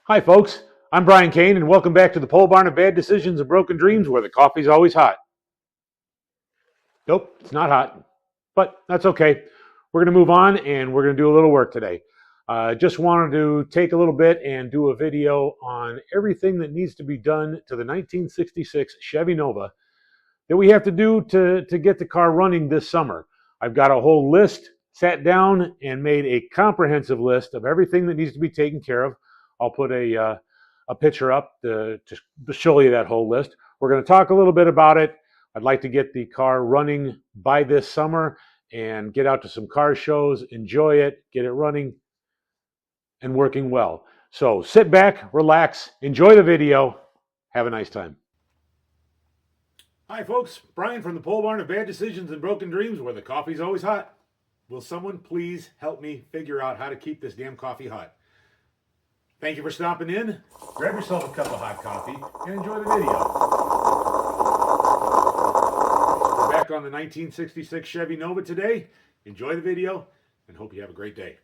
Hi, folks. I'm Brian Kane, and welcome back to the Pole Barn of Bad Decisions and Broken Dreams, where the coffee's always hot. Nope, it's not hot, but that's okay. We're going to move on, and we're going to do a little work today. Just wanted to take a little bit and do a video on everything that needs to be done to the 1966 Chevy Nova that we have to do to get the car running this summer. I've got a whole list, sat down and made a comprehensive list of everything that needs to be taken care of. I'll put a picture up to show you that whole list. We're going to talk a little bit about it. I'd like to get the car running by this summer and get out to some car shows, enjoy it, get it running and working well. So sit back, relax, enjoy the video. Have a nice time. Hi, folks. Brian from the Pole Barn of Bad Decisions and Broken Dreams, where the coffee's always hot. Will someone please help me figure out how to keep this damn coffee hot? Thank you for stopping in. Grab yourself a cup of hot coffee and enjoy the video. We're back on the 1966 Chevy Nova today. Enjoy the video and hope you have a great day.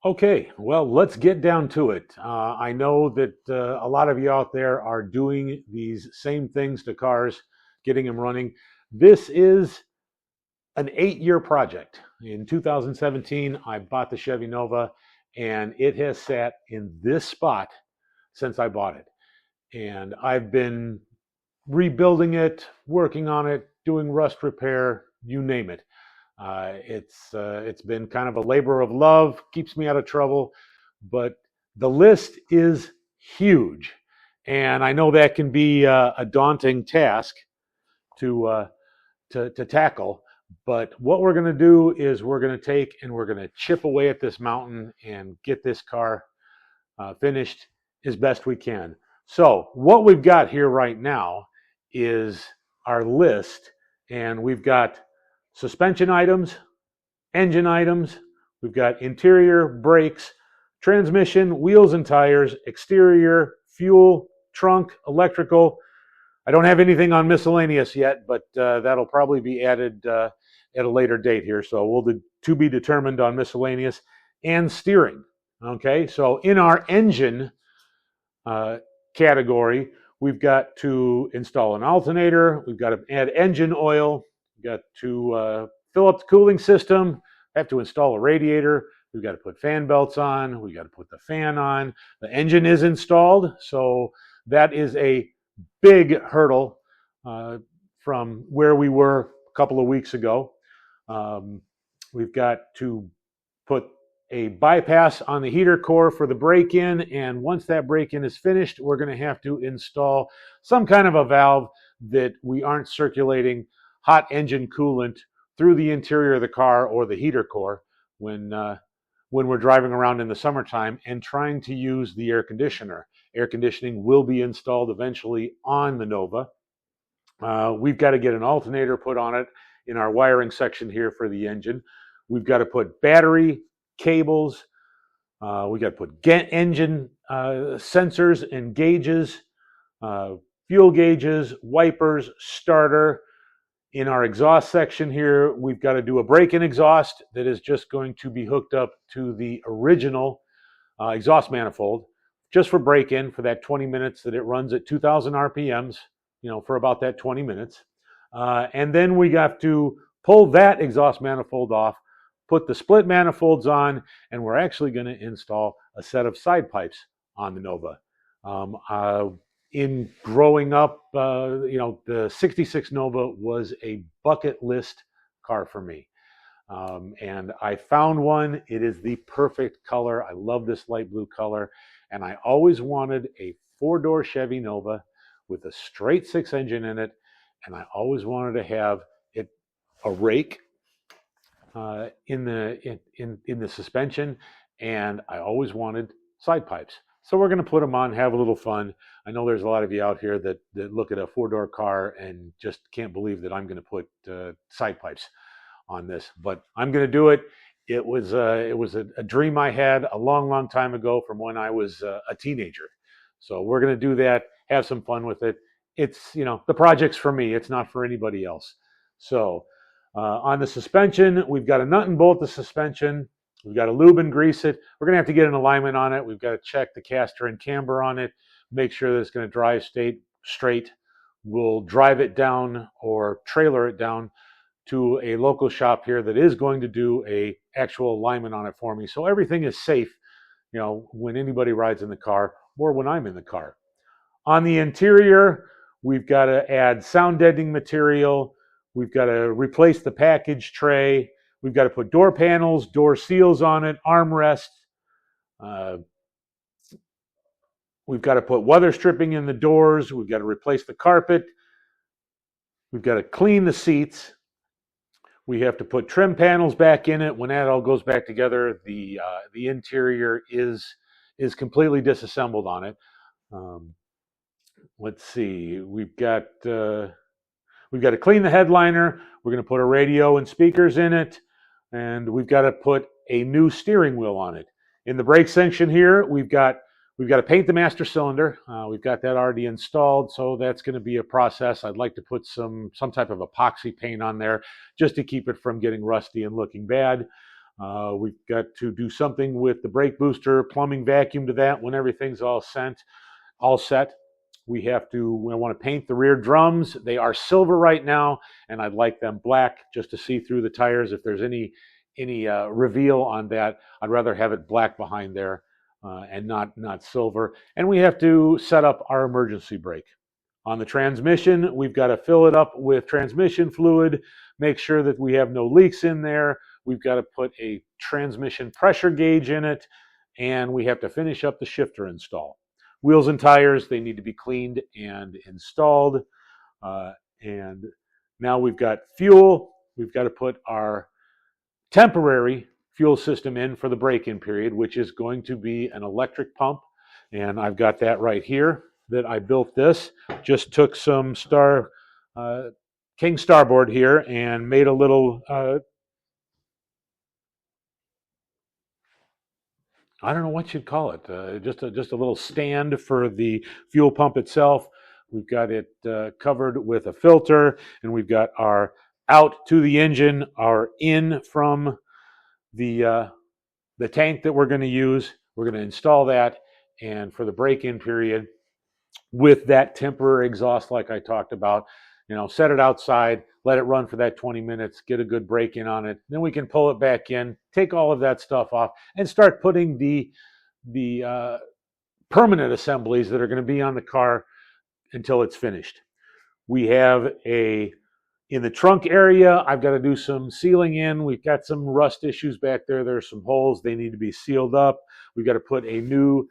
Okay, well, let's get down to it. I know that a lot of you out there are doing these same things to cars, getting them running. This is an 8-year project. In 2017, I bought the Chevy Nova, and it has sat in this spot since I bought it. And I've been rebuilding it, working on it, doing rust repair, you name it. It's been kind of a labor of love, keeps me out of trouble, but the list is huge, and I know that can be a daunting task to tackle. But what we're going to do is we're going to take and we're going to chip away at this mountain and get this car finished as best we can. So what we've got here right now is our list, and we've got suspension items, engine items, we've got interior, brakes, transmission, wheels and tires, exterior, fuel, trunk, electrical. I don't have anything on miscellaneous yet, but that'll probably be added at a later date here. So we'll to be determined on miscellaneous and steering. Okay, so in our engine category, we've got to install an alternator, we've got to add engine oil, we've got to fill up the cooling system, have to install a radiator, we've got to put fan belts on, we've got to put the fan on. The engine is installed, so that is a big hurdle from where we were a couple of weeks ago. We've got to put a bypass on the heater core for the break-in, and once that break-in is finished, we're going to have to install some kind of a valve that we aren't circulating hot engine coolant through the interior of the car or the heater core when we're driving around in the summertime and trying to use the air conditioner. Air conditioning will be installed eventually on the Nova. We've got to get an alternator put on it in our wiring section here for the engine. We've got to put battery cables. We got to put engine sensors and gauges, uh, fuel gauges, wipers, starter. In our exhaust section here, we've got to do a break-in exhaust that is just going to be hooked up to the original exhaust manifold, just for break-in for that 20 minutes that it runs at 2,000 RPMs, for about that 20 minutes. And then we have to pull that exhaust manifold off, put the split manifolds on, and we're actually going to install a set of side pipes on the Nova. In growing up, the 66 Nova was a bucket list car for me. And I found one. It is the perfect color. I love this light blue color. And I always wanted a four-door Chevy Nova with a straight six engine in it. And I always wanted to have a rake in the suspension. And I always wanted side pipes. So we're going to put them on, have a little fun. I know there's a lot of you out here that look at a four-door car and just can't believe that I'm going to put side pipes on this, but I'm going to do it. It was a dream I had a long time ago from when I was a teenager. So we're going to do that, have some fun with it. It's, the project's for me. It's not for anybody else. So on the suspension, we've got to nut and bolt the suspension. We've got to lube and grease it. We're going to have to get an alignment on it. We've got to check the caster and camber on it, make sure that it's going to drive straight. We'll drive it down or trailer it down to a local shop here that is going to do a actual alignment on it for me. So everything is safe, when anybody rides in the car or when I'm in the car. On the interior, we've got to add sound deadening material. We've got to replace the package tray. We've got to put door panels, door seals on it, armrests. We've got to put weather stripping in the doors. We've got to replace the carpet. We've got to clean the seats. We have to put trim panels back in it. When that all goes back together, the interior is completely disassembled on it. Let's see. We've got to clean the headliner. We're going to put a radio and speakers in it, and we've got to put a new steering wheel on it. In the brake section here, we've got to paint the master cylinder. We've got that already installed, so that's going to be a process. I'd like to put some type of epoxy paint on there just to keep it from getting rusty and looking bad. We've got to do something with the brake booster, plumbing vacuum to that when everything's all set. We want to paint the rear drums. They are silver right now, and I'd like them black just to see through the tires. If there's any reveal on that, I'd rather have it black behind there. And not silver. And we have to set up our emergency brake. On the transmission, we've got to fill it up with transmission fluid, make sure that we have no leaks in there. We've got to put a transmission pressure gauge in it, and we have to finish up the shifter install. Wheels and tires, they need to be cleaned and installed. And now we've got fuel. We've got to put our temporary fuel system in for the break-in period, which is going to be an electric pump. And I've got that right here that I built this. Just took some King Starboard here and made a little, I don't know what you'd call it, just a little stand for the fuel pump itself. We've got it covered with a filter, and we've got our out to the engine, our in from the tank that we're going to use. We're going to install that, and for the break-in period, with that temporary exhaust like I talked about, set it outside, let it run for that 20 minutes, get a good break-in on it. Then we can pull it back in, take all of that stuff off, and start putting the permanent assemblies that are going to be on the car until it's finished. We have in the trunk area, I've got to do some sealing in. We've got some rust issues back there. There's some holes. They need to be sealed up. We've got to put a new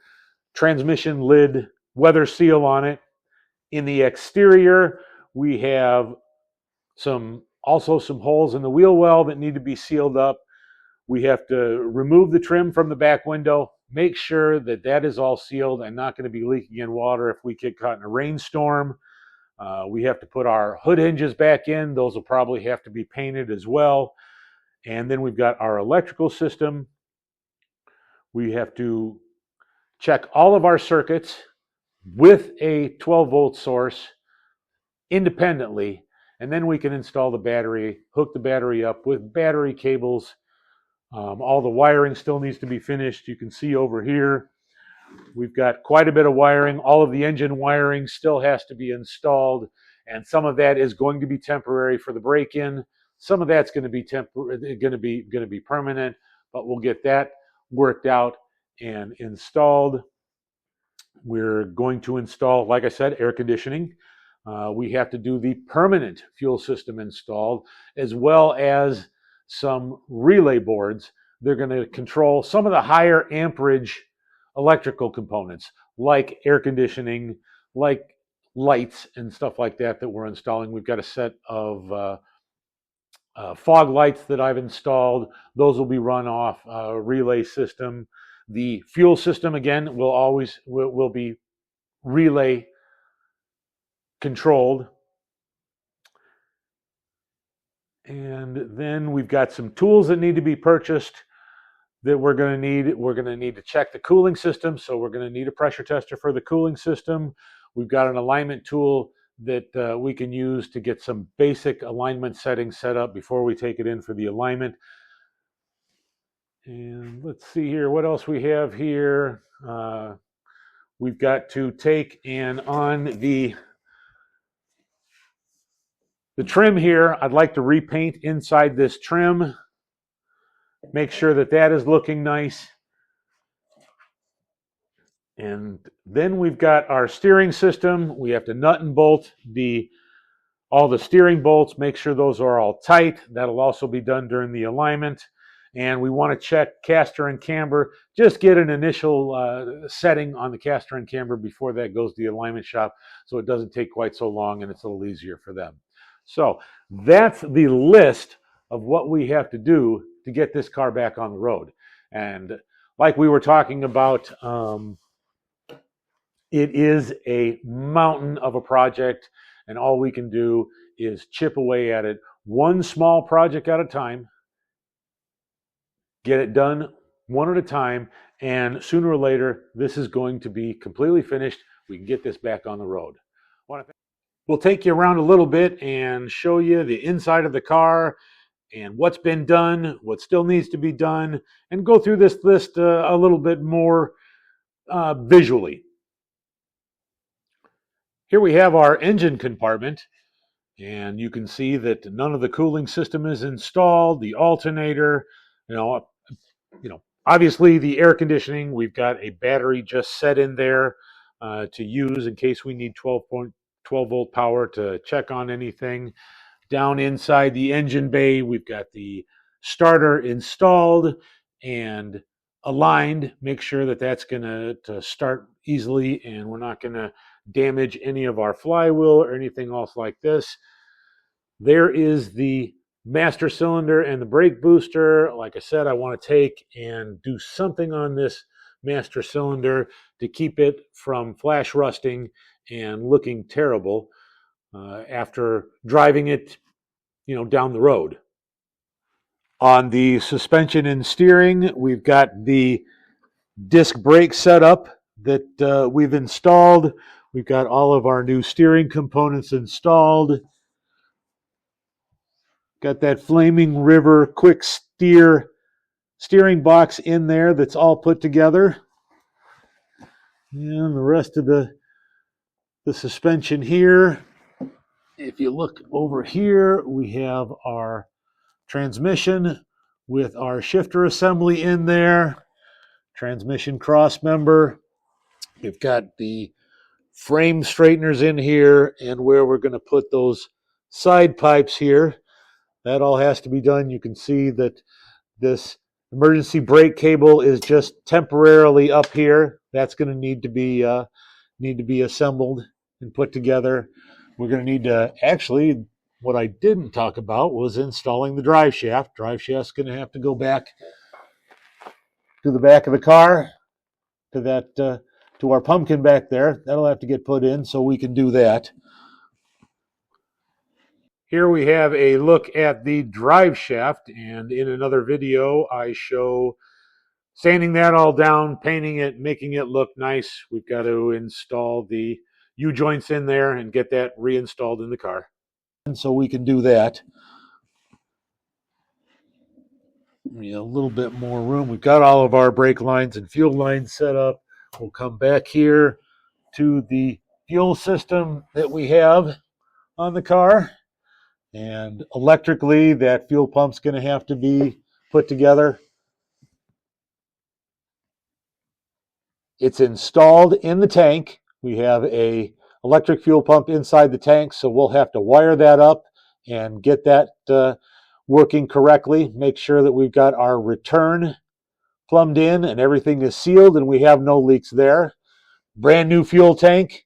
transmission lid weather seal on it. In the exterior, we have also some holes in the wheel well that need to be sealed up. We have to remove the trim from the back window, make sure that that is all sealed and not going to be leaking in water if we get caught in a rainstorm. We have to put our hood hinges back in. Those will probably have to be painted as well. And then we've got our electrical system. We have to check all of our circuits with a 12-volt source independently, and then we can install the battery, hook the battery up with battery cables. All the wiring still needs to be finished. You can see over here, we've got quite a bit of wiring. All of the engine wiring still has to be installed, and some of that is going to be temporary for the break-in. Some of that's going to be going to be permanent, but we'll get that worked out and installed. We're going to install, like I said, air conditioning. We have to do the permanent fuel system installed, as well as some relay boards. They're going to control some of the higher amperage electrical components, like air conditioning, like lights and stuff like that we're installing. We've got a set of fog lights that I've installed. Those will be run off a relay system. The fuel system, again, will be relay controlled. And then we've got some tools that need to be purchased that we're going to need. We're going to need to check the cooling system, so we're going to need a pressure tester for the cooling system. We've got an alignment tool that we can use to get some basic alignment settings set up before we take it in for the alignment. And let's see here, what else we have here. We've got to take and on the trim here, I'd like to repaint inside this trim. Make sure that that is looking nice. And then we've got our steering system. We have to nut and bolt all the steering bolts, make sure those are all tight. That'll also be done during the alignment. And we want to check caster and camber. Just get an initial setting on the caster and camber before that goes to the alignment shop, so it doesn't take quite so long and it's a little easier for them. So that's the list of what we have to do to get this car back on the road. And like we were talking about, it is a mountain of a project, and all we can do is chip away at it, one small project at a time, get it done one at a time, and sooner or later, this is going to be completely finished. We can get this back on the road. We'll take you around a little bit and show you the inside of the car and what's been done, what still needs to be done, and go through this list a little bit more visually. Here we have our engine compartment, and you can see that none of the cooling system is installed, the alternator, obviously the air conditioning, we've got a battery just set in there to use in case we need 12 volt power to check on anything. Down inside the engine bay, we've got the starter installed and aligned. Make sure that that's going to start easily and we're not going to damage any of our flywheel or anything else like this. There is the master cylinder and the brake booster. Like I said, I want to take and do something on this master cylinder to keep it from flash rusting and looking terrible after driving it, down the road. On the suspension and steering, we've got the disc brake setup that we've installed. We've got all of our new steering components installed. Got that Flaming River quick steering box in there that's all put together. And the rest of the suspension here. If you look over here, we have our transmission with our shifter assembly in there. Transmission cross member. We've got the frame straighteners in here and where we're going to put those side pipes here. That all has to be done. You can see that this emergency brake cable is just temporarily up here. That's going to need to be assembled and put together. We're going to need to actually, what I didn't talk about was installing the drive shaft. Drive shaft's going to have to go back to the back of the car, to our pumpkin back there. That'll have to get put in so we can do that. Here we have a look at the drive shaft, and in another video I show sanding that all down, painting it, making it look nice. We've got to install the U-joints in there and get that reinstalled in the car. And so we can do that. A little bit more room. We've got all of our brake lines and fuel lines set up. We'll come back here to the fuel system that we have on the car. And electrically, that fuel pump's going to have to be put together. It's installed in the tank. We have a electric fuel pump inside the tank, so we'll have to wire that up and get that working correctly. Make sure that we've got our return plumbed in and everything is sealed and we have no leaks there. Brand new fuel tank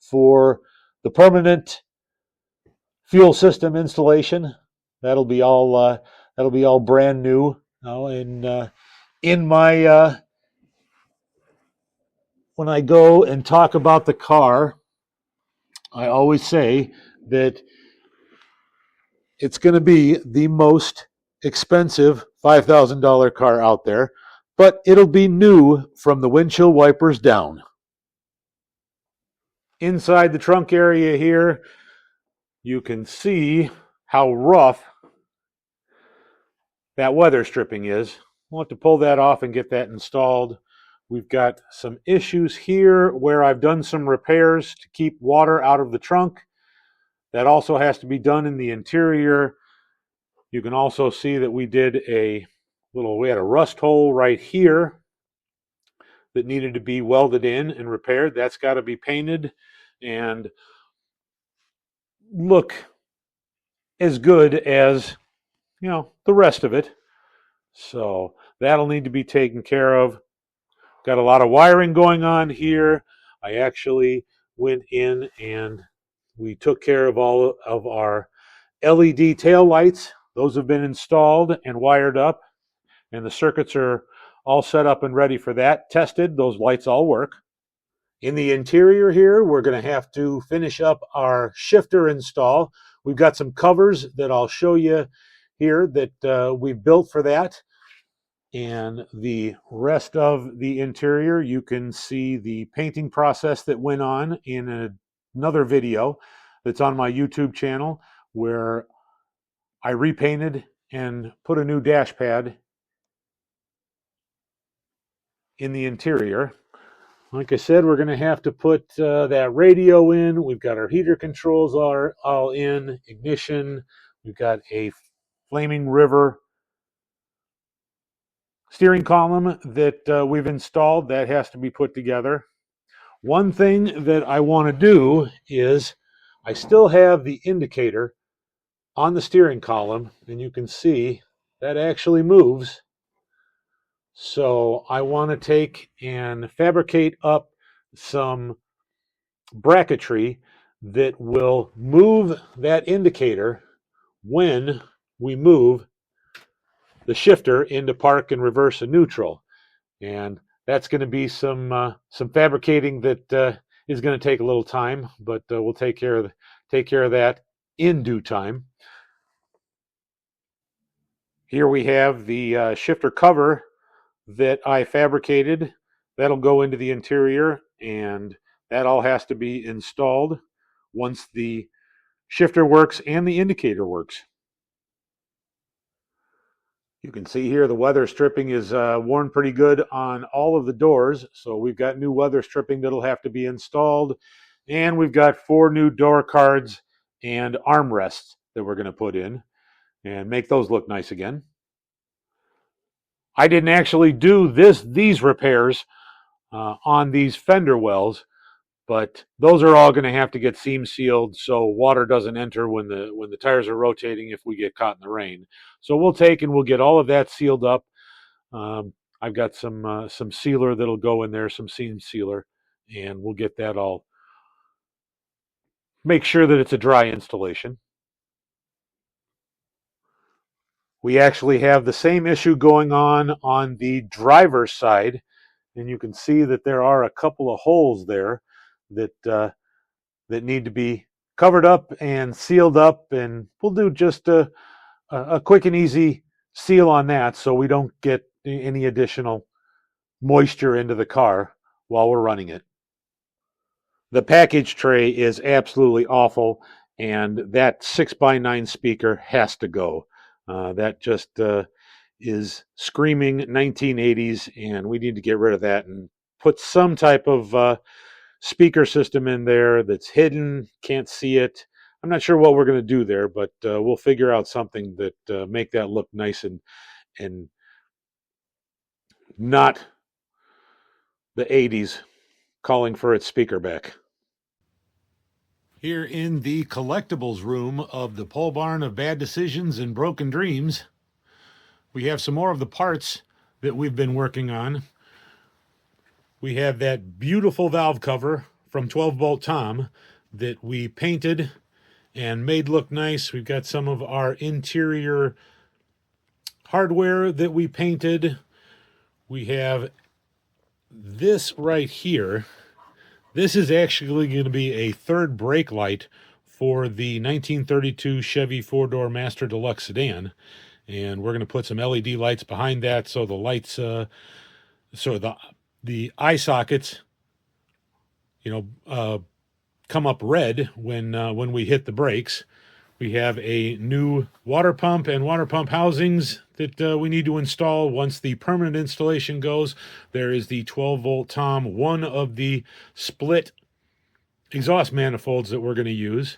for the permanent fuel system installation. That'll be all brand new. In my when I go and talk about the car, I always say that it's going to be the most expensive $5,000 car out there, but it'll be new from the windshield wipers down. Inside the trunk area here, you can see how rough that weather stripping is. We'll have to pull that off and get that installed. We've got some issues here where I've done some repairs to keep water out of the trunk. That also has to be done in the interior. You can also see that we had a rust hole right here that needed to be welded in and repaired. That's got to be painted and look as good as, the rest of it. So that'll need to be taken care of. Got a lot of wiring going on here. I actually went in and we took care of all of our LED tail lights. Those have been installed and wired up, and the circuits are all set up and ready for that. Tested, those lights all work. In the interior here, we're going to have to finish up our shifter install. We've got some covers that I'll show you here that we've built for that. And the rest of the interior, you can see the painting process that went on in another video that's on my YouTube channel where I repainted and put a new dash pad in the interior. Like I said, we're going to have to put that radio in. We've got our heater controls are all in, ignition. We've got a Flaming River steering column that we've installed. That has to be put together. One thing that I want to do is I still have the indicator on the steering column, and you can see that actually moves. So I want to take and fabricate up some bracketry that will move that indicator when we move the shifter into park and reverse and neutral. And that's going to be some fabricating that is going to take a little time, but we'll take care of that in due time. Here we have the shifter cover that I fabricated. That'll go into the interior, and that all has to be installed once the shifter works and the indicator works. You can see here the weather stripping is worn pretty good on all of the doors. So we've got new weather stripping that'll have to be installed. And we've got 4 new door cards and armrests that we're going to put in and make those look nice again. I didn't actually do these repairs on these fender wells, but those are all going to have to get seam sealed so water doesn't enter when the tires are rotating if we get caught in the rain. So we'll get all of that sealed up. I've got some sealer that'll go in there, some seam sealer, and we'll get that all. Make sure that it's a dry installation. We actually have the same issue going on the driver's side, and you can see that there are a couple of holes there that need to be covered up and sealed up, and we'll do just a quick and easy seal on that so we don't get any additional moisture into the car while we're running it. The package tray is absolutely awful, and that 6x9 speaker has to go. That just is screaming 1980s, and we need to get rid of that and put some type of speaker system in there that's hidden, can't see it. I'm not sure what we're going to do there, but we'll figure out something that make that look nice and not the 80s calling for its speaker back. Here in the collectibles room of the pole barn of bad decisions and broken dreams, we have some more of the parts that we've been working on. We have that beautiful valve cover from 12 Volt Tom that we painted and made look nice. We've got some of our interior hardware that we painted. We have this right here. This is actually going to be a third brake light for the 1932 Chevy 4-door Master Deluxe sedan. And we're going to put some LED lights behind that so the lights, so the eye sockets, come up red when we hit the brakes. We have a new water pump and water pump housings that we need to install once the permanent installation goes. There is the 12 Volt Tom, one of the split exhaust manifolds that we're going to use.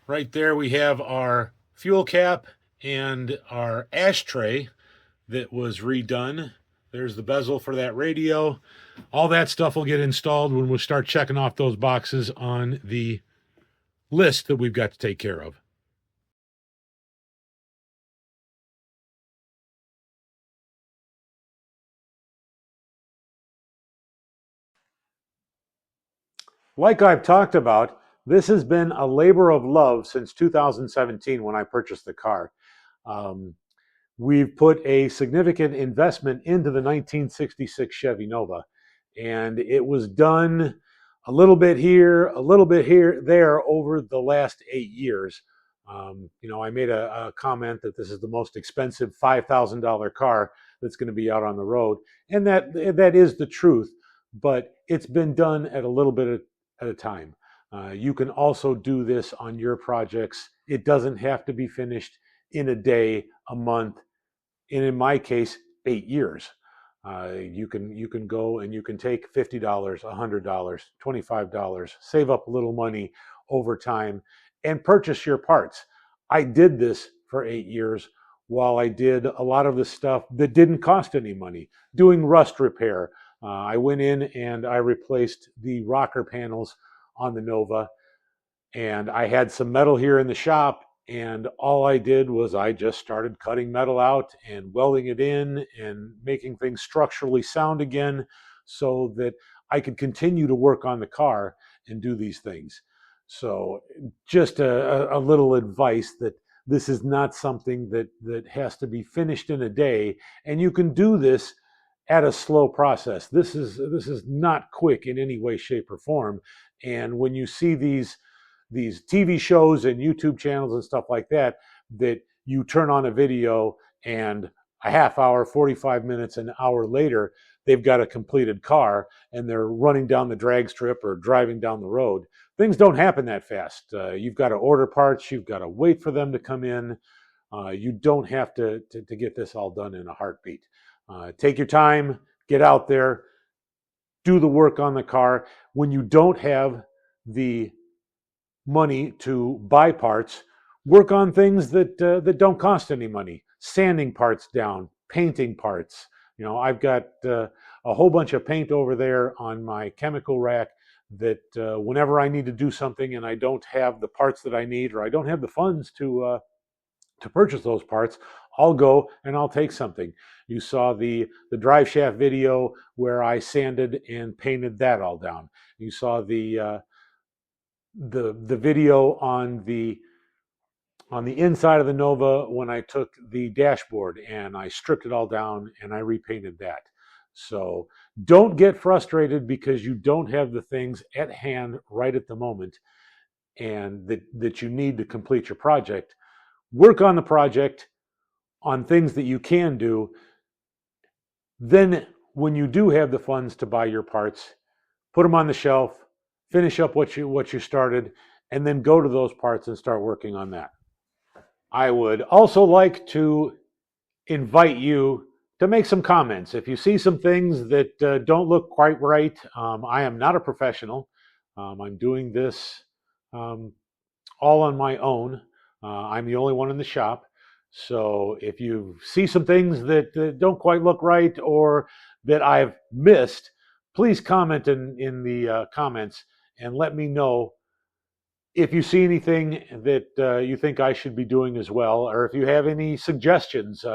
Right there we have our fuel cap and our ashtray that was redone. There's the bezel for that radio. All that stuff will get installed when we start checking off those boxes on the list that we've got to take care of. Like I've talked about, this has been a labor of love since 2017 when I purchased the car. We've put a significant investment into the 1966 Chevy Nova, and it was done a little bit here, there over the last 8 years. I made a comment that this is the most expensive $5,000 car that's going to be out on the road, and that is the truth. But it's been done at a little bit at a time. You can also do this on your projects. It doesn't have to be finished in a day, a month, and in my case, 8 years. You can go and you can take $50, $100, $25, save up a little money over time, and purchase your parts. I did this for 8 years while I did a lot of the stuff that didn't cost any money, doing rust repair. I went in and I replaced the rocker panels on the Nova, and I had some metal here in the shop, and all I did was I just started cutting metal out and welding it in and making things structurally sound again so that I could continue to work on the car and do these things. So just a little advice that this is not something that has to be finished in a day, and you can do this at a slow process. This is not quick in any way, shape, or form. And when you see these TV shows and YouTube channels and stuff like that, that you turn on a video and a half hour, 45 minutes, an hour later, they've got a completed car and they're running down the drag strip or driving down the road. Things don't happen that fast. You've got to order parts. You've got to wait for them to come in. You don't have to get this all done in a heartbeat. Take your time, get out there, do the work on the car. When you don't have the money to buy parts, work on things that don't cost any money. Sanding parts down, painting parts. I've got a whole bunch of paint over there on my chemical rack that whenever I need to do something and I don't have the parts that I need, or I don't have the funds to purchase those parts, I'll go and I'll take something. You saw the drive shaft video where I sanded and painted that all down. You saw the video on the inside of the Nova when I took the dashboard and I stripped it all down and I repainted that. So don't get frustrated because you don't have the things at hand right at the moment and that you need to complete your project. Work on the project on things that you can do. Then when you do have the funds to buy your parts, put them on the shelf, finish up what you started, and then go to those parts and start working on that. I would also like to invite you to make some comments. If you see some things that don't look quite right, I am not a professional. I'm doing this all on my own. I'm the only one in the shop. So if you see some things that don't quite look right or that I've missed, please comment in the comments and let me know if you see anything that you think I should be doing as well, or if you have any suggestions,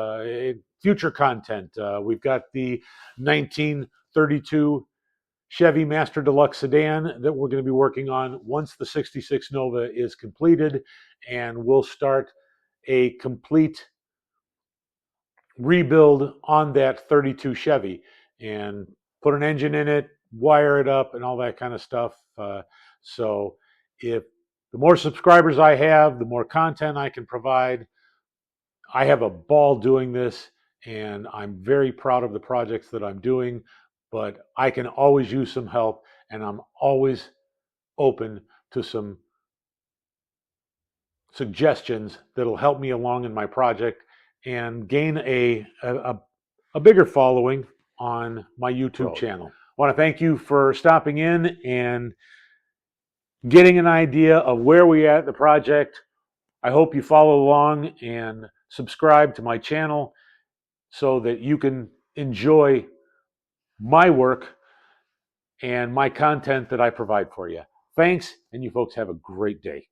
future content. We've got the 1932 Chevy Master Deluxe sedan that we're going to be working on once the 66 Nova is completed, and we'll start a complete rebuild on that 32 Chevy and put an engine in it, wire it up, and all that kind of stuff. So if the more subscribers I have, the more content I can provide. I have a ball doing this, and I'm very proud of the projects that I'm doing, but I can always use some help, and I'm always open to some suggestions that'll help me along in my project and gain a bigger following on my YouTube channel. I want to thank you for stopping in and getting an idea of where we are at the project. I hope you follow along and subscribe to my channel so that you can enjoy my work and my content that I provide for you. Thanks, and you folks have a great day.